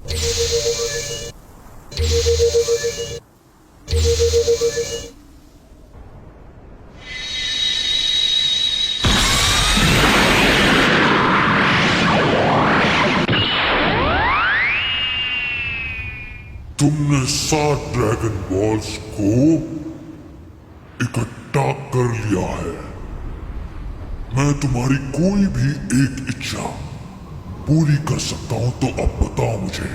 तुमने 7 dragon balls को इकट्ठा कर लिया है। मैं तुम्हारी कोई भी एक इच्छा पूरी कर सकता हूं, तो अब बताओ मुझे।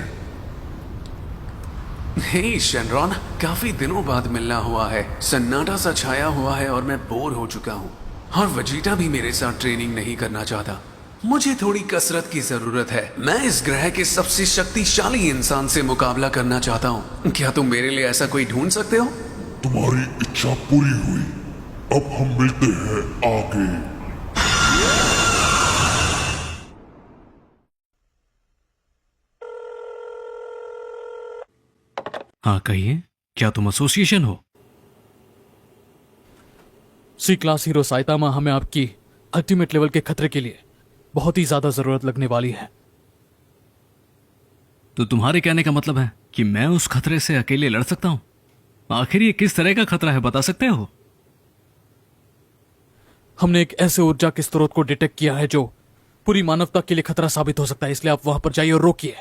हे शेनरॉन, काफी दिनों बाद मिलना हुआ है। सन्नाटा सा छाया हुआ है और मैं बोर हो चुका हूँ। और वजीटा भी मेरे साथ ट्रेनिंग नहीं करना चाहता। मुझे थोड़ी कसरत की जरूरत है। मैं इस ग्रह के सबसे शक्तिशाली इंसान से मुकाबला करना चाहता हूँ। क्या तुम मेरे लिए ऐसा कोई ढूंढ सकते हो? तुम्हारी इच्छा पूरी हुई। अब हम मिलते हैं आगे। हाँ कहिए, क्या तुम एसोसिएशन हो? सी क्लास हीरो साइतामा, हमें आपकी अल्टीमेट लेवल के खतरे के लिए बहुत ही ज्यादा जरूरत लगने वाली है। तो तुम्हारे कहने का मतलब है कि मैं उस खतरे से अकेले लड़ सकता हूं? आखिर ये किस तरह का खतरा है, बता सकते हो? हमने एक ऐसे ऊर्जा के स्रोत को डिटेक्ट किया है जो पूरी मानवता के लिए खतरा साबित हो सकता है, इसलिए आप वहां पर जाइए और रोकिए।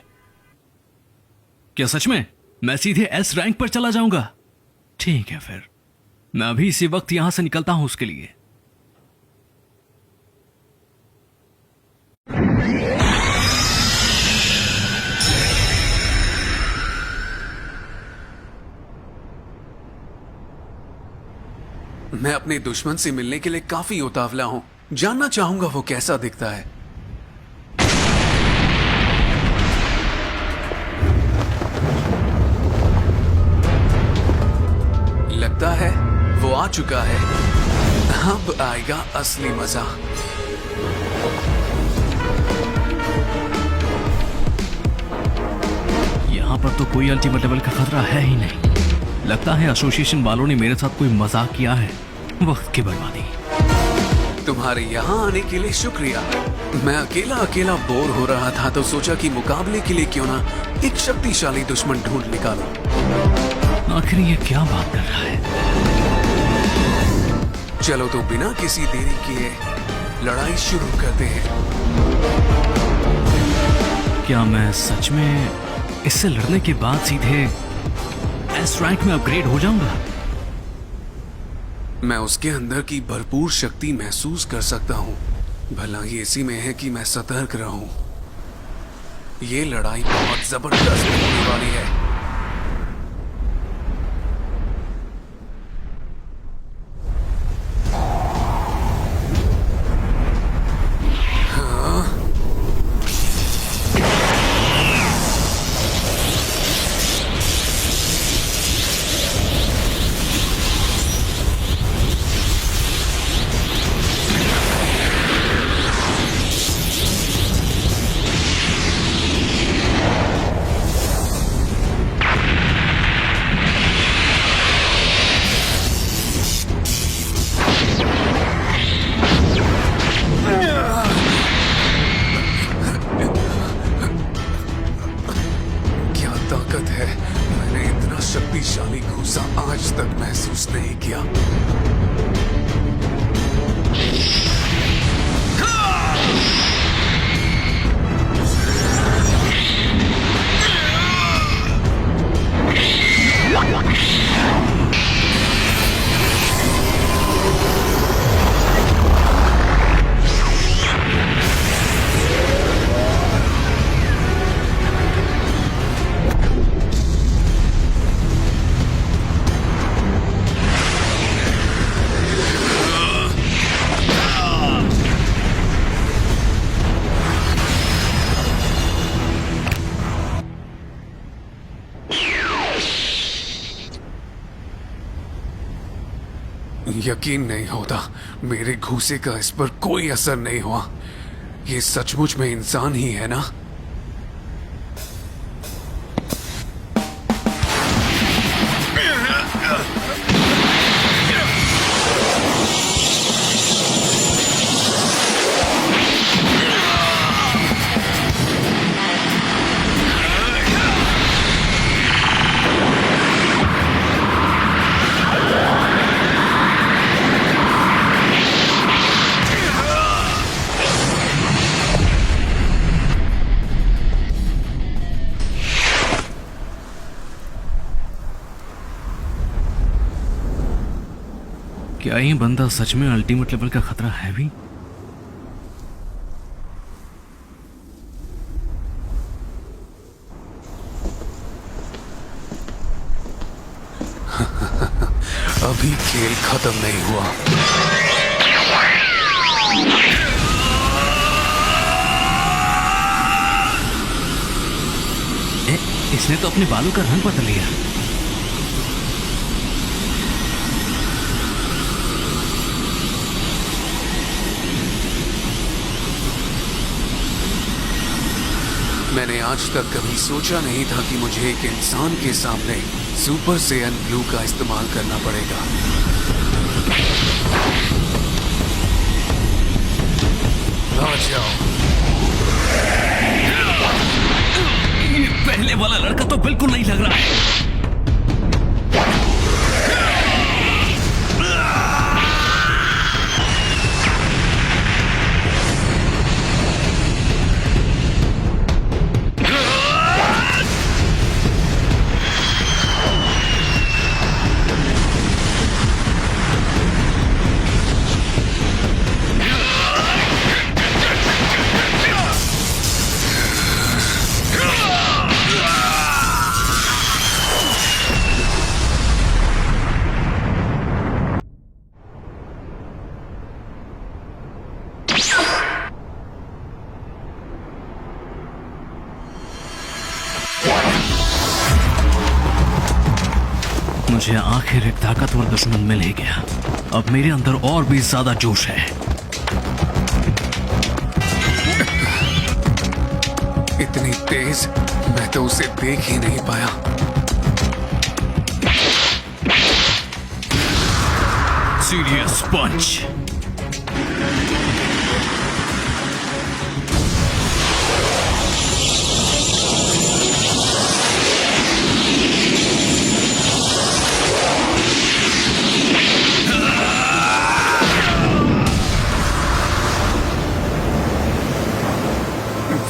क्या सच में? मैं सीधे एस रैंक पर चला जाऊंगा? ठीक है, फिर मैं अभी इसी वक्त यहां से निकलता हूं उसके लिए। मैं अपने दुश्मन से मिलने के लिए काफी उतावला हूं। जानना चाहूंगा वो कैसा दिखता है। लगता है वो आ चुका है। अब आएगा असली मजा। यहां पर तो कोई अल्टीमेट लेवल का खतरा है ही नहीं। लगता है एसोसिएशन वालों ने मेरे साथ कोई मजाक किया है। वक्त की बर्बादी। तुम्हारे यहाँ आने के लिए शुक्रिया। मैं अकेला अकेला बोर हो रहा था तो सोचा कि मुकाबले के लिए क्यों ना एक शक्तिशाली दुश्मन ढूंढ निकालो। आखिर ये क्या बात कर रहा है? चलो तो बिना किसी देरी किए लड़ाई शुरू करते हैं। क्या मैं सच में इससे लड़ने के बाद सीधे एस रैंक में अपग्रेड हो जाऊंगा? मैं उसके अंदर की भरपूर शक्ति महसूस कर सकता हूँ। भला ही इसी में है कि मैं सतर्क रहूं। ये लड़ाई बहुत जबरदस्त होने वाली है। शक्तिशाली घूसा आज तक महसूस नहीं किया। यकीन नहीं होता मेरे घूसे का इस पर कोई असर नहीं हुआ। ये सचमुच में इंसान ही है ना? क्या ये बंदा सच में अल्टीमेट लेवल का खतरा है भी? अभी खेल खत्म नहीं हुआ। इसने तो अपने बालों का रंग बदल लिया। मैंने आज तक कभी सोचा नहीं था कि मुझे एक इंसान के सामने सुपर सैयन ब्लू का इस्तेमाल करना पड़ेगा। आ जाओ। ये पहले वाला लड़का तो बिल्कुल नहीं लग रहा है। मुझे आखिर एक ताकतवर दुश्मन मिल ही गया। अब मेरे अंदर और भी ज्यादा जोश है। इतनी तेज मैं तो उसे देख ही नहीं पाया। सीरियस पंच।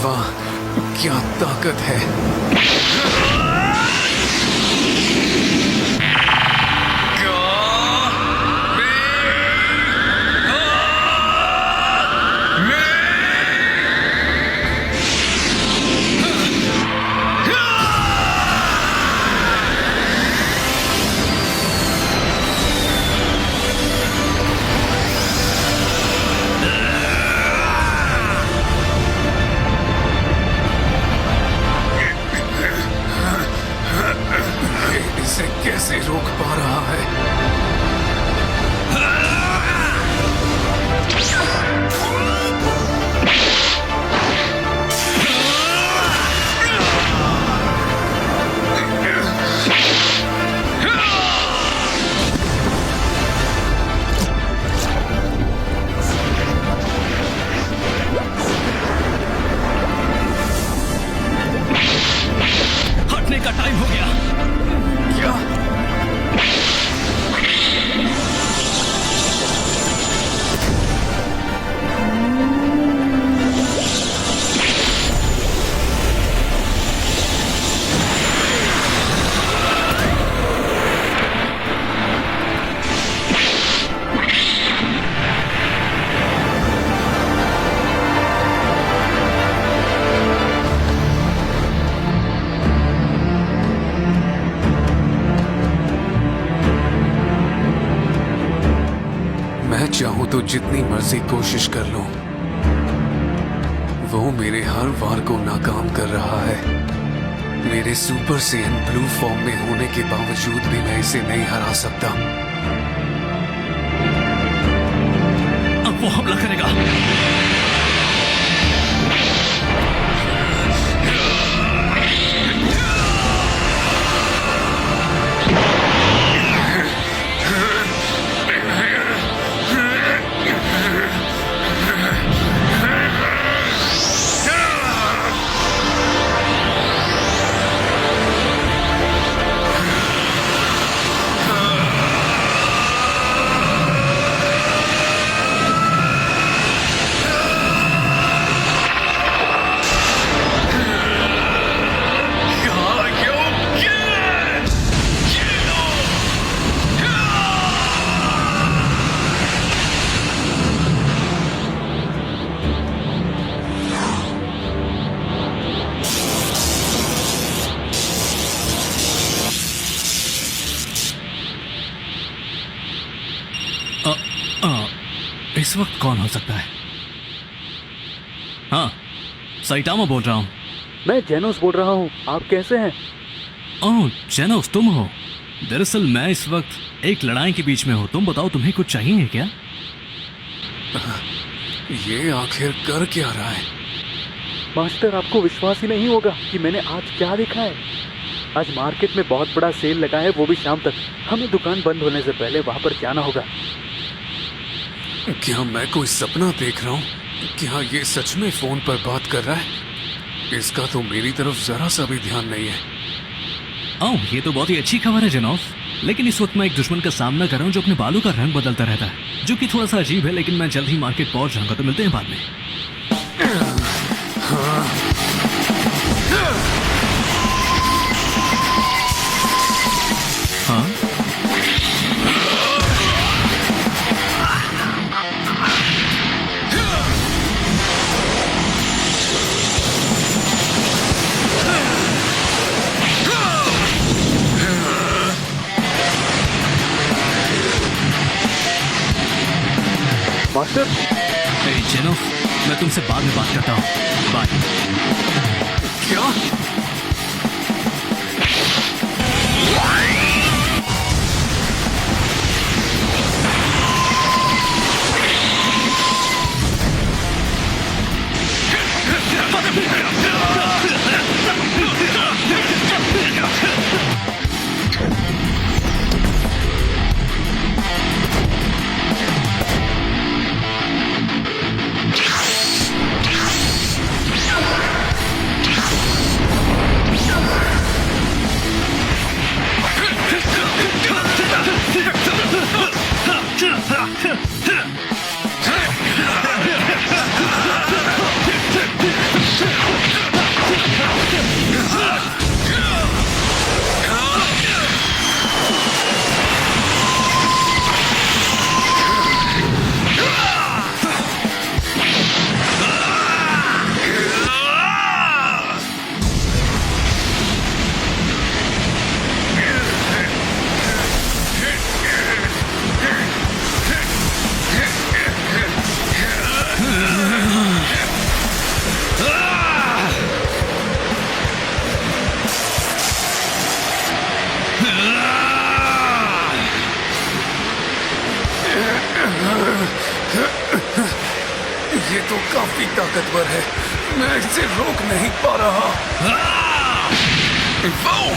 वाह, क्या ताकत है। इसे कैसे रोक पा रहा है? हटने का टाइम हो गया। क्या? मैं चाहूं तो जितनी मर्जी कोशिश कर लूं, वो मेरे हर वार को नाकाम कर रहा है। मेरे सुपर सैयन ब्लू फॉर्म में होने के बावजूद भी मैं इसे नहीं हरा सकता। अब वो हमला करेगा। इस वक्त कौन हो सकता है? हाँ, साइटामा बोल रहा हूँ। मैं जेनोस बोल रहा हूँ। आप कैसे हैं? ओह जेनोस, तुम हो। दरअसल मैं इस वक्त एक लड़ाई के बीच में हूँ। तुम बताओ, तुम्हें कुछ चाहिए क्या? ये आखिर कर क्या रहा है? मास्टर, आपको विश्वास ही नहीं होगा कि मैंने आज क्या देखा है। आज मार्केट में बहुत बड़ा सेल लगा है, वो भी शाम तक। हमें दुकान बंद होने से पहले वहां पर जाना होगा। क्या मैं कोई सपना देख रहा हूँ? क्या ये सच में फोन पर बात कर रहा है? इसका तो मेरी तरफ जरा सा भी ध्यान नहीं है। ओह, ये तो बहुत ही अच्छी खबर है जेनोस। लेकिन इस वक्त मैं एक दुश्मन का सामना कर रहा हूँ जो अपने बालों का रंग बदलता रहता है, जो कि थोड़ा सा अजीब है। लेकिन मैं जल्द ही मार्केट पहुंच जाऊंगा, तो मिलते हैं बाद में। हाँ, मास्टर, जेनोस, मैं तुमसे बाद में बात करता हूँ। बाय। क्या? ये तो काफी ताकतवर है। मैं इसे रोक नहीं पा रहा। वाओ!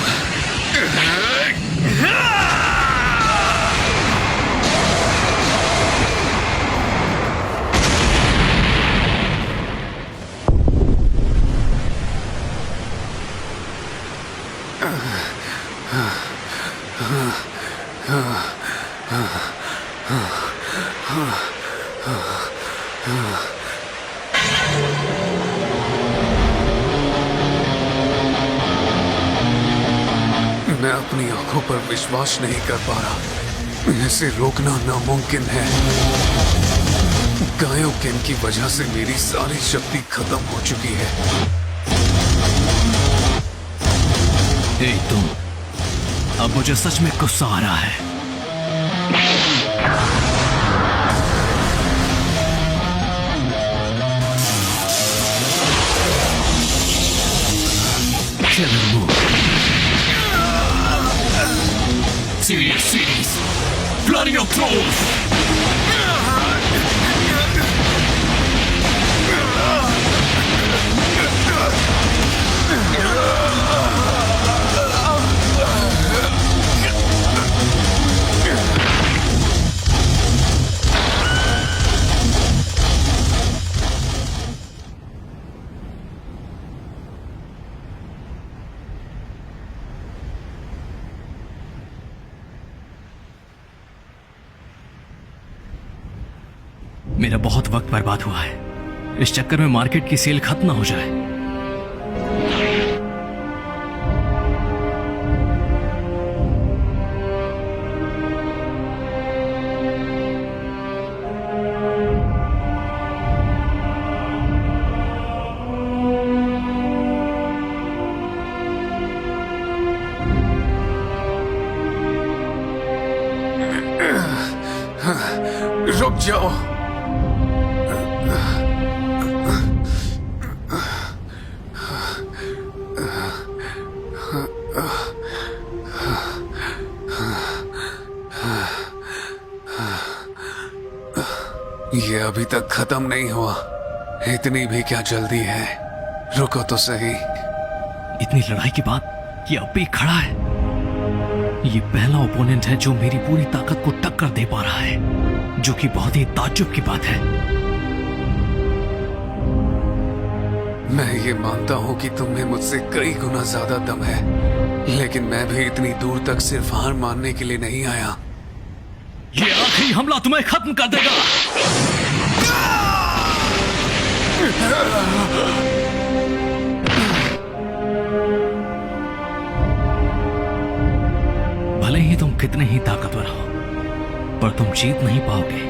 मैं अपनी आंखों पर विश्वास नहीं कर पा रहा। इसे रोकना नामुमकिन है। कायोकेन की वजह से मेरी सारी शक्ति खत्म हो चुकी है। ए तुम, अब मुझे सच में गुस्सा आ रहा है। Killer move. Serious cities. Bloody your clothes. मेरा बहुत वक्त बर्बाद हुआ है। इस चक्कर में मार्केट की सेल खत्म ना हो जाए। रुक जाओ। ये अभी तक खत्म नहीं हुआ। इतनी भी क्या जल्दी है? रुको तो सही। इतनी लड़ाई के बाद ये अब भी खड़ा है। ये पहला ओपोनेंट है जो मेरी पूरी ताकत को टक्कर दे पा रहा है, जो कि बहुत ही ताज्जुब की बात है। मैं ये मानता हूं कि तुम में मुझसे कई गुना ज्यादा दम है, लेकिन मैं भी इतनी दूर तक सिर्फ हार मानने के लिए नहीं आया। ये आखिरी हमला तुम्हें खत्म कर देगा। भले ही तुम कितने ही ताकतवर हो, पर तुम जीत नहीं पाओगे।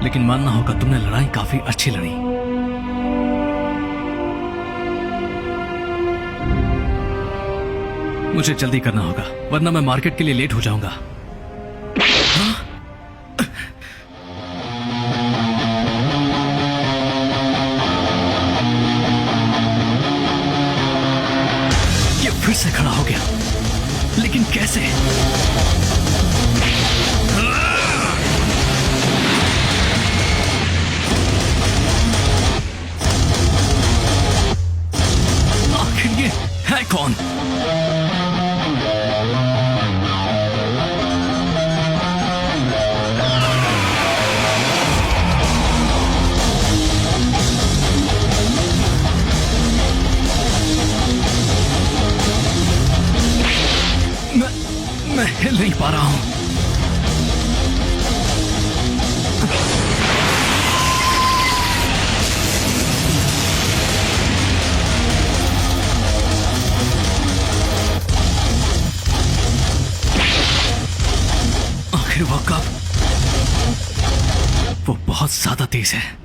लेकिन मानना होगा तुमने लड़ाई काफी अच्छी लड़ी। मुझे जल्दी करना होगा, वरना मैं मार्केट के लिए लेट हो जाऊंगा। हाँ? ये फिर से खड़ा हो गया, लेकिन कैसे? आखिर ये है कौन? मैं हिल नहीं पा रहा हूं। आखिर वो कब? वो बहुत ज्यादा तेज है।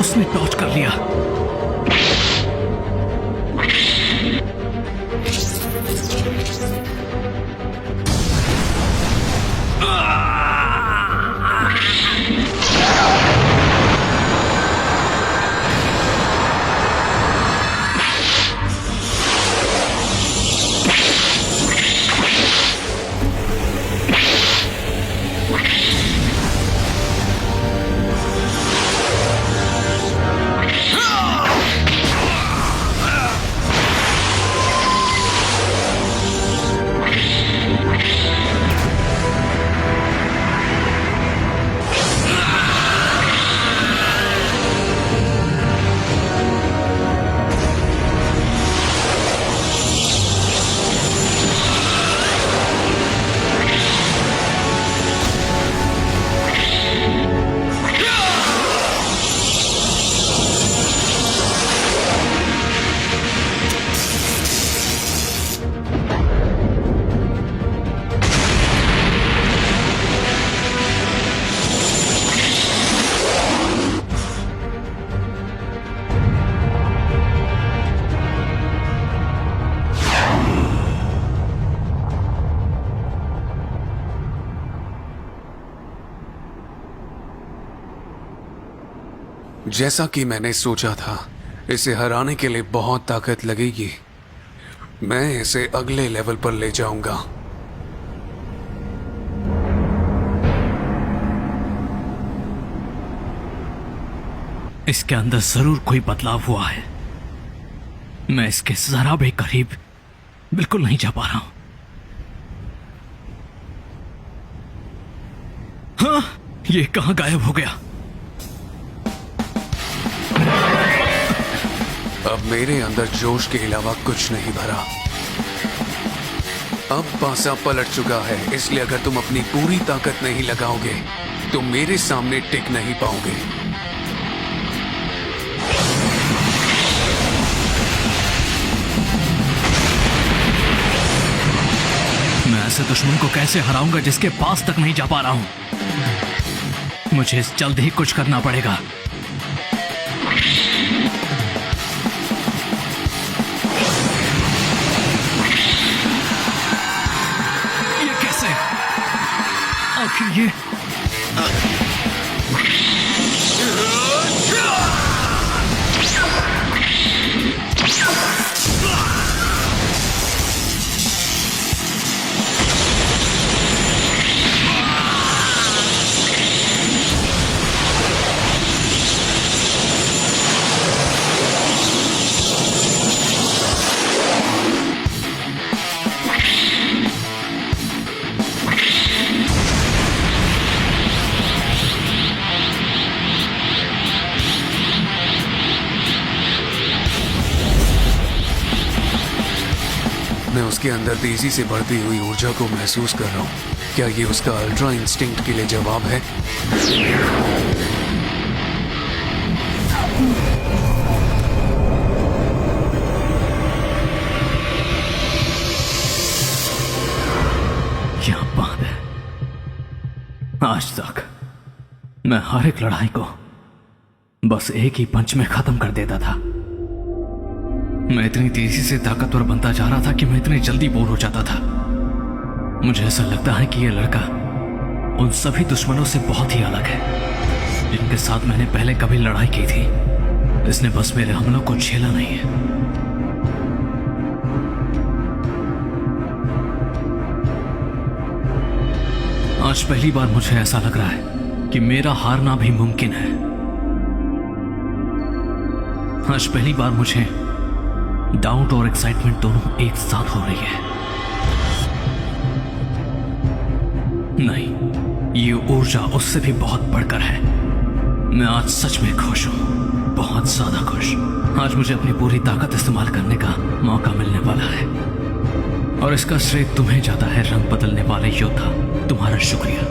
उसने टॉर्च कर लिया। जैसा कि मैंने सोचा था, इसे हराने के लिए बहुत ताकत लगेगी। मैं इसे अगले लेवल पर ले जाऊंगा। इसके अंदर जरूर कोई बदलाव हुआ है। मैं इसके जरा भी करीब बिल्कुल नहीं जा पा रहा हूं। हाँ, ये कहां गायब हो गया? अब मेरे अंदर जोश के अलावा कुछ नहीं भरा। अब पासा पलट चुका है, इसलिए अगर तुम अपनी पूरी ताकत नहीं लगाओगे तो मेरे सामने टिक नहीं पाओगे। ऐसे दुश्मन को कैसे हराऊंगा जिसके पास तक नहीं जा पा रहा हूं। मुझे जल्द ही कुछ करना पड़ेगा। ये कैसे? आखिर ये मैं उसके अंदर तेजी से बढ़ती हुई ऊर्जा को महसूस कर रहा हूँ। क्या ये उसका अल्ट्रा इंस्टिंक्ट के लिए जवाब है? क्या बात है। आज तक मैं हर एक लड़ाई को बस एक ही पंच में खत्म कर देता था। मैं इतनी तेजी से ताकतवर बनता जा रहा था कि मैं इतनी जल्दी बोर हो जाता था। मुझे ऐसा लगता है कि यह लड़का उन सभी दुश्मनों से बहुत ही अलग है जिनके साथ मैंने पहले कभी लड़ाई की थी। इसने बस मेरे हमलों को झेला नहीं है। आज पहली बार मुझे ऐसा लग रहा है कि मेरा हारना भी मुमकिन है। आज पहली बार मुझे डाउट और एक्साइटमेंट दोनों एक साथ हो रही है। नहीं, ये ऊर्जा उससे भी बहुत बढ़कर है। मैं आज सच में खुश हूं, बहुत ज्यादा खुश। आज मुझे अपनी पूरी ताकत इस्तेमाल करने का मौका मिलने वाला है और इसका श्रेय तुम्हें जाता है, रंग बदलने वाले योद्धा। तुम्हारा शुक्रिया।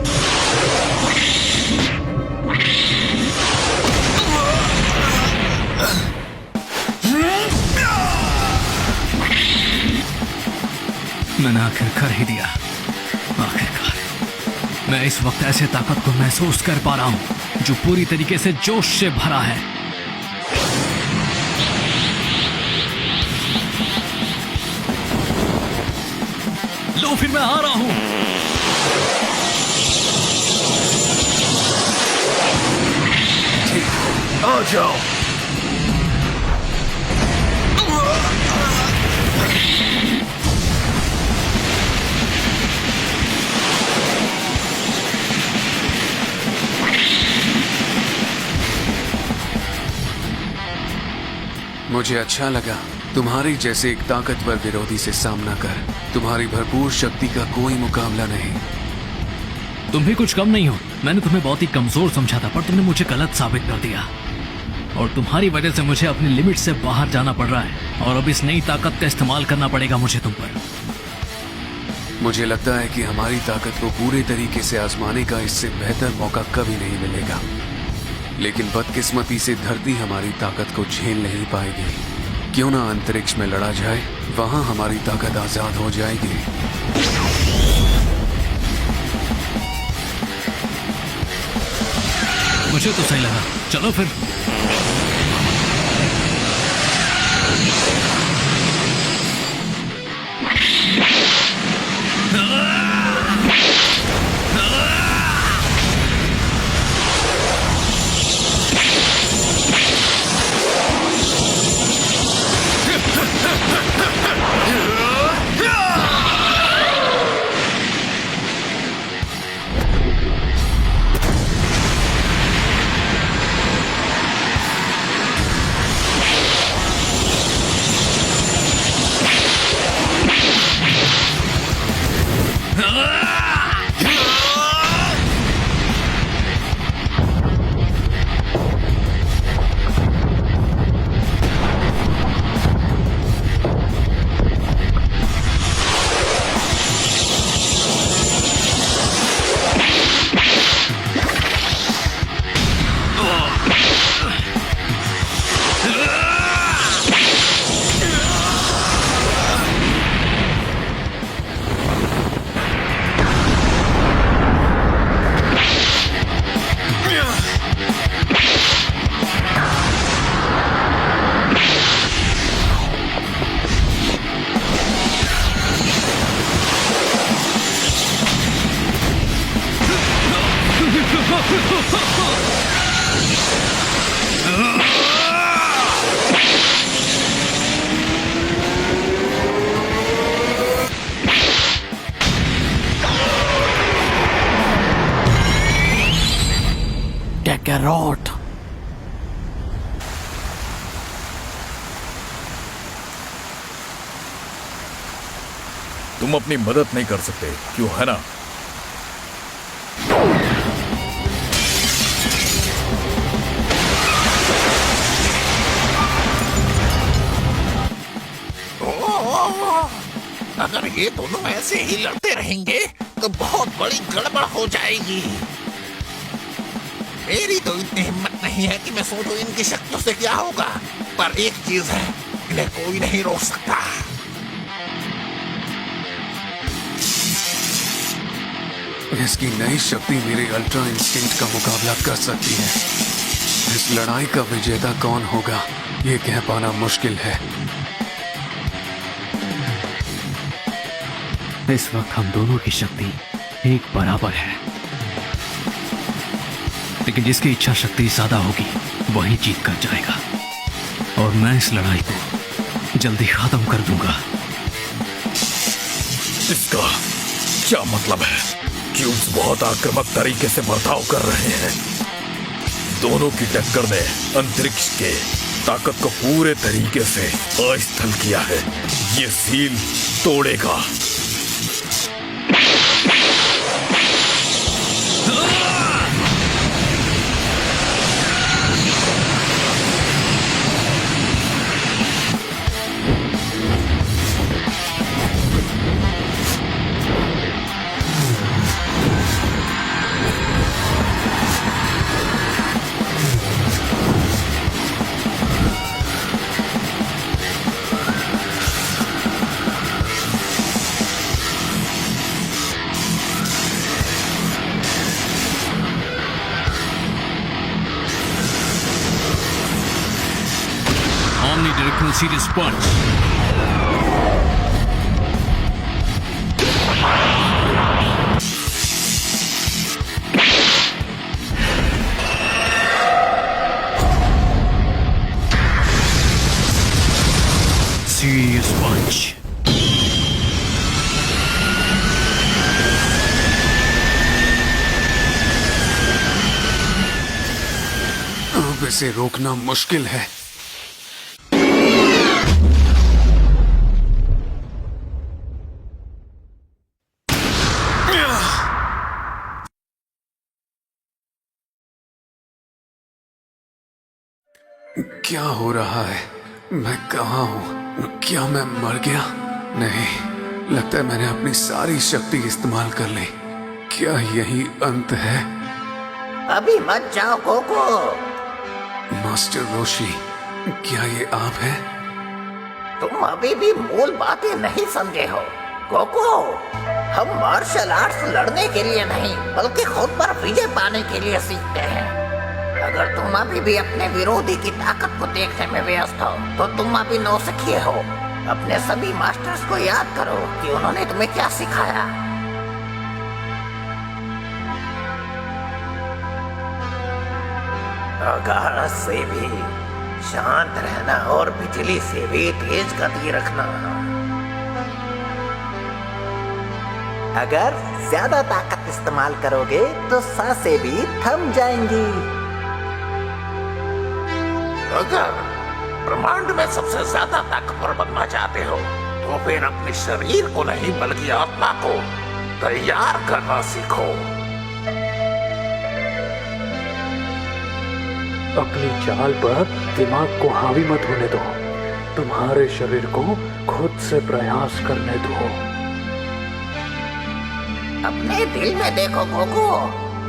मैंने आखिर कर ही दिया। आखिरकार मैं इस वक्त ऐसे ताकत को महसूस कर पा रहा हूं जो पूरी तरीके से जोश से भरा है। लो फिर मैं आ रहा हूं। आ जाओ। मुझे अच्छा लगा तुम्हारी जैसे एक ताकतवर विरोधी से सामना कर। तुम्हारी भरपूर शक्ति का कोई मुकाबला नहीं। तुम भी कुछ कम नहीं हो। मैंने तुम्हें बहुत ही कमजोर समझा था पर तुमने मुझे गलत साबित कर दिया और तुम्हारी वजह से मुझे अपनी लिमिट से बाहर जाना पड़ रहा है और अब इस नई ताकत का इस्तेमाल करना पड़ेगा मुझे तुम पर। मुझे लगता है कि हमारी ताकत को पूरे तरीके से आजमाने का इससे बेहतर मौका कभी नहीं मिलेगा, लेकिन बदकिस्मती से धरती हमारी ताकत को झेल नहीं पाएगी। क्यों ना अंतरिक्ष में लड़ा जाए, वहां हमारी ताकत आजाद हो जाएगी। मुझे तो सही लगा। चलो फिर। रॉट। तुम अपनी मदद नहीं कर सकते, क्यों है ना? अगर ये दोनों ऐसे ही लड़ते रहेंगे तो बहुत बड़ी गड़बड़ हो जाएगी। मेरी तो इतनी हिम्मत नहीं है कि मैं सोचूं इनकी शक्तियों से क्या होगा, पर एक चीज है, इन्हें कोई नहीं रोक सकता। इसकी नई शक्ति मेरे अल्ट्रा इंस्टिंक्ट का मुकाबला कर सकती है। इस लड़ाई का विजेता कौन होगा, ये कह पाना मुश्किल है। इस वक्त हम दोनों की शक्ति एक बराबर है, लेकिन जिसकी इच्छा शक्ति ज्यादा होगी वही जीत कर जाएगा, और मैं इस लड़ाई को जल्दी खत्म कर दूंगा। इसका क्या मतलब है? क्यूब्स बहुत आक्रामक तरीके से बर्ताव कर रहे हैं। दोनों की टक्कर ने अंतरिक्ष के ताकत को पूरे तरीके से अस्थिर किया है। ये seal तोड़ेगा। Omnidirectional Serious Punch. Serious Punch. अब इसे रोकना मुश्किल है। क्या हो रहा है? मैं कहाँ हूँ? क्या मैं मर गया? नहीं, लगता है मैंने अपनी सारी शक्ति इस्तेमाल कर ली। क्या यही अंत है? अभी मत जाओ कोको। मास्टर रोशी, क्या ये आप हैं? तुम अभी भी मूल बातें नहीं समझे हो कोको। हम मार्शल आर्ट्स लड़ने के लिए नहीं, बल्कि खुद पर विजय पाने के लिए सीखते हैं। अगर तुम अभी भी अपने विरोधी की ताकत को देखने में व्यस्त हो, तो तुम अभी नौसिखिए हो। अपने सभी मास्टर्स को याद करो कि उन्होंने तुम्हें क्या सिखाया। आकाश से भी शांत रहना और बिजली से भी तेज गति रखना। अगर ज्यादा ताकत इस्तेमाल करोगे तो सांसें भी थम जाएंगी। अगर ब्रह्मांड में सबसे ज्यादा ताकतवर बनना चाहते हो तो फिर अपने शरीर को नहीं बल्कि आत्मा को तैयार करना सीखो। अपनी चाल पर दिमाग को हावी मत होने दो। तुम्हारे शरीर को खुद से प्रयास करने दो। अपने दिल में देखो गोगो,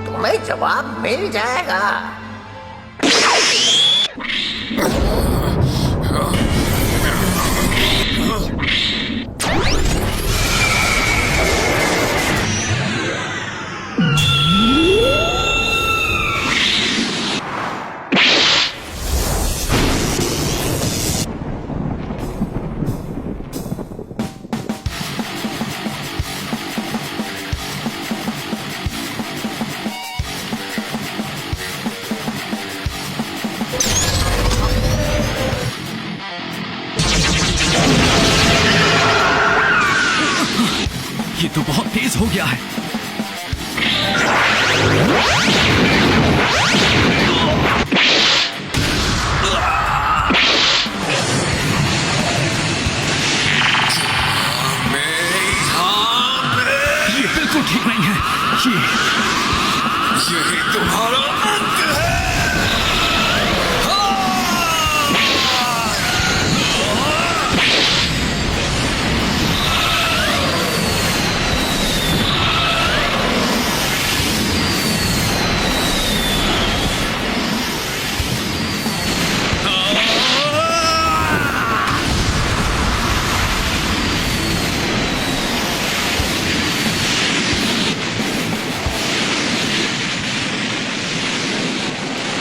तुम्हें जवाब मिल जाएगा। ये तो बहुत तेज हो गया है। यही तुम्हारा अंत है।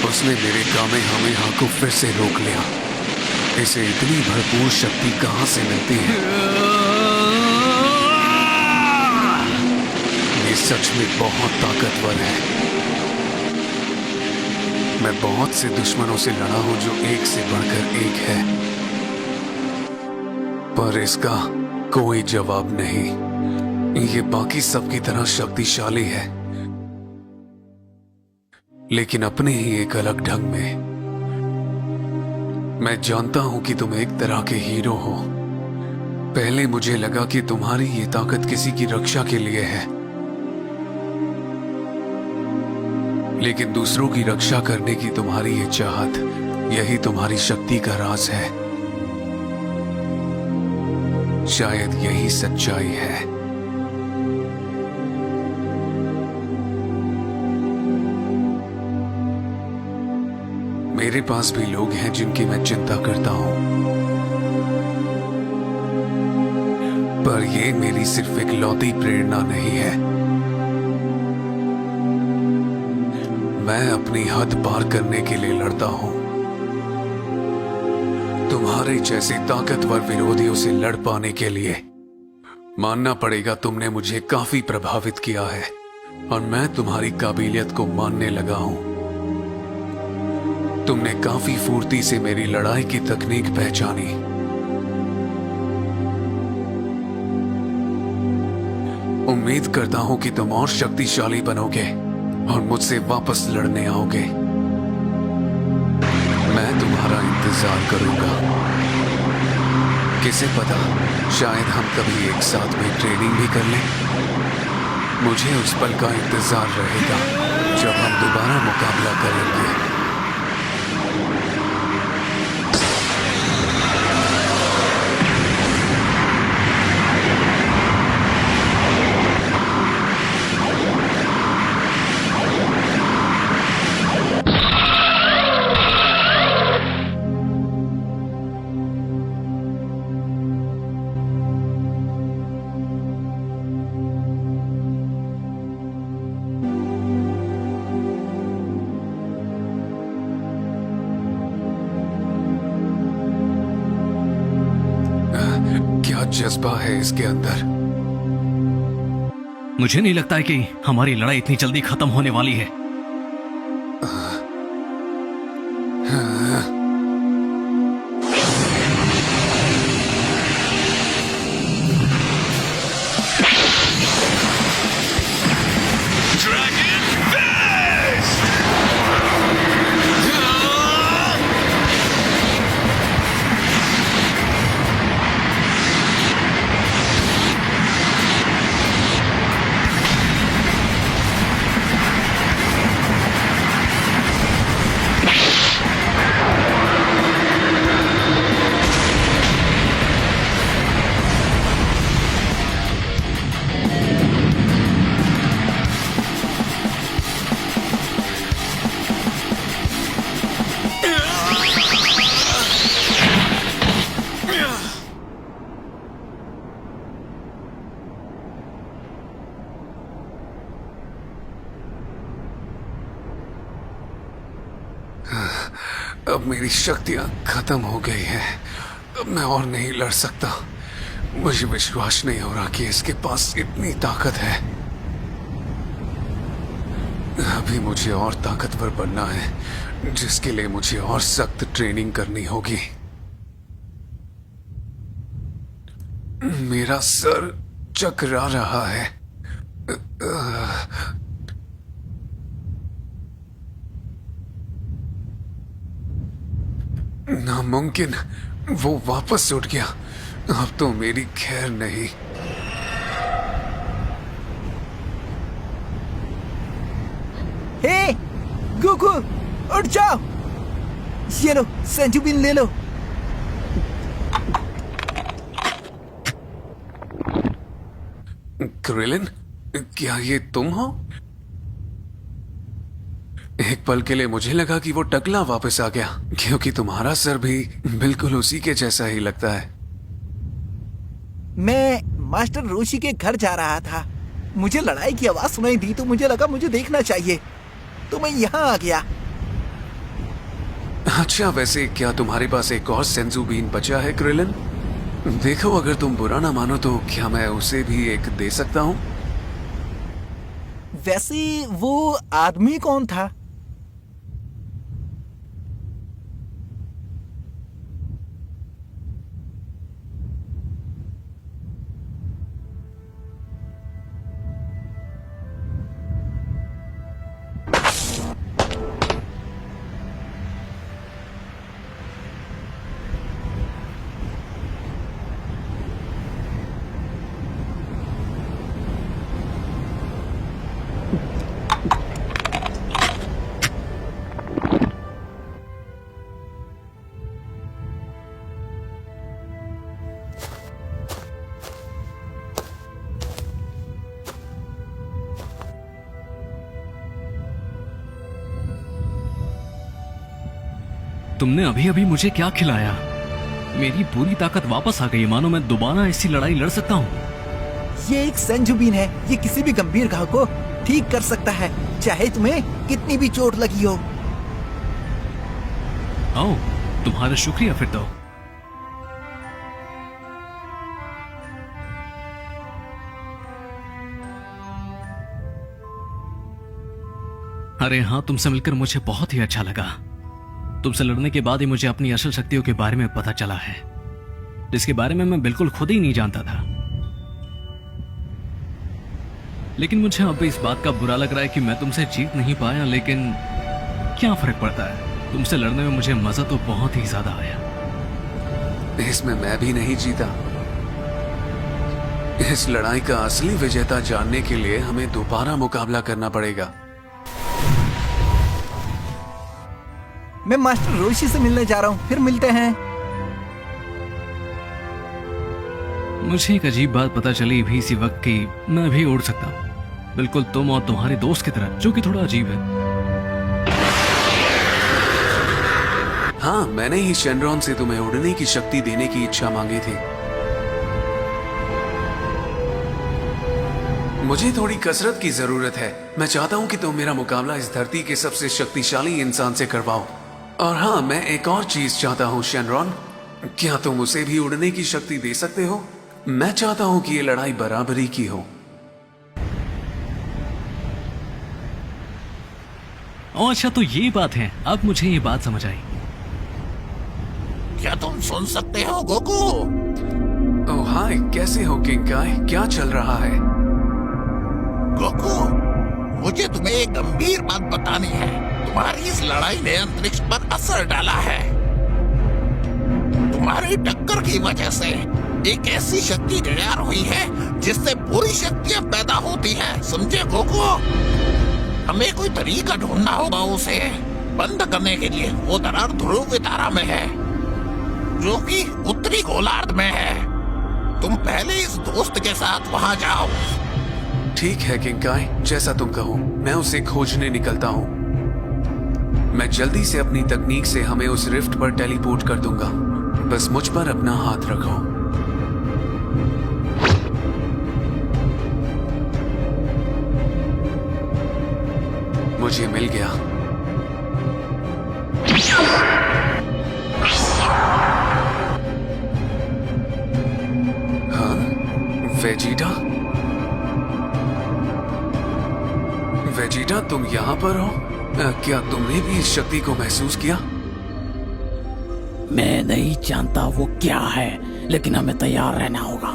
उसने मेरे कामेहामेहा को फिर से रोक लिया। इसे इतनी भरपूर शक्ति कहां से मिलती है? ये सच में बहुत ताकतवर है। मैं बहुत से दुश्मनों से लड़ा हूं जो एक से बढ़कर एक है, पर इसका कोई जवाब नहीं। ये बाकी सबकी तरह शक्तिशाली है, लेकिन अपने ही एक अलग ढंग में। मैं जानता हूं कि तुम एक तरह के हीरो हो। पहले मुझे लगा कि तुम्हारी ये ताकत किसी की रक्षा के लिए है, लेकिन दूसरों की रक्षा करने की तुम्हारी ये चाहत, यही तुम्हारी शक्ति का राज है। शायद यही सच्चाई है। मेरे पास भी लोग हैं जिनकी मैं चिंता करता हूं, पर ये मेरी सिर्फ एक लौती प्रेरणा नहीं है। मैं अपनी हद पार करने के लिए लड़ता हूं। तुम्हारे जैसे ताकतवर विरोधियों से लड़ पाने के लिए मानना पड़ेगा तुमने मुझे काफी प्रभावित किया है, और मैं तुम्हारी काबिलियत को मानने लगा हूं। तुमने काफी फुर्ती से मेरी लड़ाई की तकनीक पहचानी। उम्मीद करता हूं कि तुम और शक्तिशाली बनोगे और मुझसे वापस लड़ने आओगे। मैं तुम्हारा इंतजार करूंगा। किसे पता, शायद हम कभी एक साथ में ट्रेनिंग भी कर लें। मुझे उस पल का इंतजार रहेगा जब हम दोबारा मुकाबला करेंगे। क्या जज्बा है इसके अंदर? मुझे नहीं लगता है कि हमारी लड़ाई इतनी जल्दी खत्म होने वाली है। अब मेरी शक्तियां खत्म हो गई हैं। अब मैं और नहीं लड़ सकता। मुझे विश्वास नहीं हो रहा कि इसके पास इतनी ताकत है। अभी मुझे और ताकतवर बनना है, जिसके लिए मुझे और सख्त ट्रेनिंग करनी होगी। मेरा सर चकरा रहा है। नामुमकिन, वो वापस उठ गया। अब तो मेरी खैर नहीं। हे गोकू, उठ जाओ। ये लो सेंजुबिन ले लो। क्रिलिन, क्या ये तुम हो? एक पल के लिए मुझे लगा कि वो टकला वापस आ गया, क्योंकि तुम्हारा सर भी बिल्कुल उसी के जैसा ही लगता है। मैं मास्टर रोशी के घर जा रहा था। मुझे लड़ाई की आवाज सुनाई दी तो मुझे लगा मुझे देखना चाहिए, तो मैं यहाँ आ गया। अच्छा, वैसे क्या तुम्हारे पास एक और सेंजू बीन बचा है क्रिलिन? देखो, अगर तुम बुरा ना मानो तो क्या मैं उसे भी एक दे सकता हूँ? वैसे वो आदमी कौन था? तुमने अभी अभी मुझे क्या खिलाया? मेरी पूरी ताकत वापस आ गई, मानो मैं दोबारा ऐसी लड़ाई लड़ सकता हूँ। ये एक सेंजुबिन है। ये किसी भी गंभीर घाव को ठीक कर सकता है, चाहे तुम्हें कितनी भी चोट लगी हो। आओ, तुम्हारा शुक्रिया फिर तो। अरे हाँ, तुमसे मिलकर मुझे बहुत ही अच्छा लगा। तुमसे लड़ने के बाद ही मुझे अपनी असल शक्तियों के बारे में पता चला है, जिसके बारे में मैं बिल्कुल खुद ही नहीं जानता था। लेकिन मुझे अब इस बात का बुरा लग रहा है कि मैं तुमसे जीत नहीं पाया, लेकिन क्या फर्क पड़ता है? तुमसे लड़ने में मुझे मजा तो बहुत ही ज्यादा आया। इसमें मैं भी नहीं जीता। इस लड़ाई का असली विजेता जानने के लिए हमें दोबारा मुकाबला करना पड़ेगा। मैं मास्टर रोशी से मिलने जा रहा हूँ, फिर मिलते हैं। मुझे एक अजीब बात पता चली भी इसी वक्त कि मैं भी उड़ सकता हूँ, बिल्कुल तुम और तुम्हारे दोस्त की तरह, जो कि थोड़ा अजीब है। हाँ, मैंने ही शेनरॉन से तुम्हें उड़ने की शक्ति देने की इच्छा मांगी थी। मुझे थोड़ी कसरत की जरूरत है। मैं चाहता हूँ कि तुम मेरा मुकाबला इस धरती के सबसे शक्तिशाली इंसान से करवाओ। और हाँ, मैं एक और चीज चाहता हूँ शेनरॉन, क्या तुम उसे भी उड़ने की शक्ति दे सकते हो? मैं चाहता हूँ कि ये लड़ाई बराबरी की हो। अच्छा, तो ये बात है। अब मुझे ये बात समझ आई। क्या तुम सुन सकते हो गोकू? ओह हाय, कैसे हो किंकाई? क्या चल रहा है? गोकू, मुझे तुम्हें एक गंभीर बात बतानी है। तुम्हारी इस लड़ाई ने अंतरिक्ष पर असर डाला है। तुम्हारी टक्कर की वजह से एक ऐसी शक्ति तैयार हुई है जिससे पूरी शक्तियां पैदा होती हैं, समझे गोकू? हमें कोई तरीका ढूंढना होगा उसे बंद करने के लिए। वो दरार ध्रुव तारा में है, जो कि उत्तरी गोलार्ध में है। तुम पहले इस दोस्त के साथ वहां जाओ। ठीक है किंकाई, जैसा तुम कहो। मैं उसे खोजने निकलता हूँ। मैं जल्दी से अपनी तकनीक से हमें उस रिफ्ट पर टेलीपोर्ट कर दूंगा। बस मुझ पर अपना हाथ रखो। मुझे मिल गया। हाँ, वेजिटा? वेजिटा, तुम यहाँ पर हो? क्या तुमने भी इस शक्ति को महसूस किया? मैं नहीं जानता वो क्या है, लेकिन हमें तैयार रहना होगा।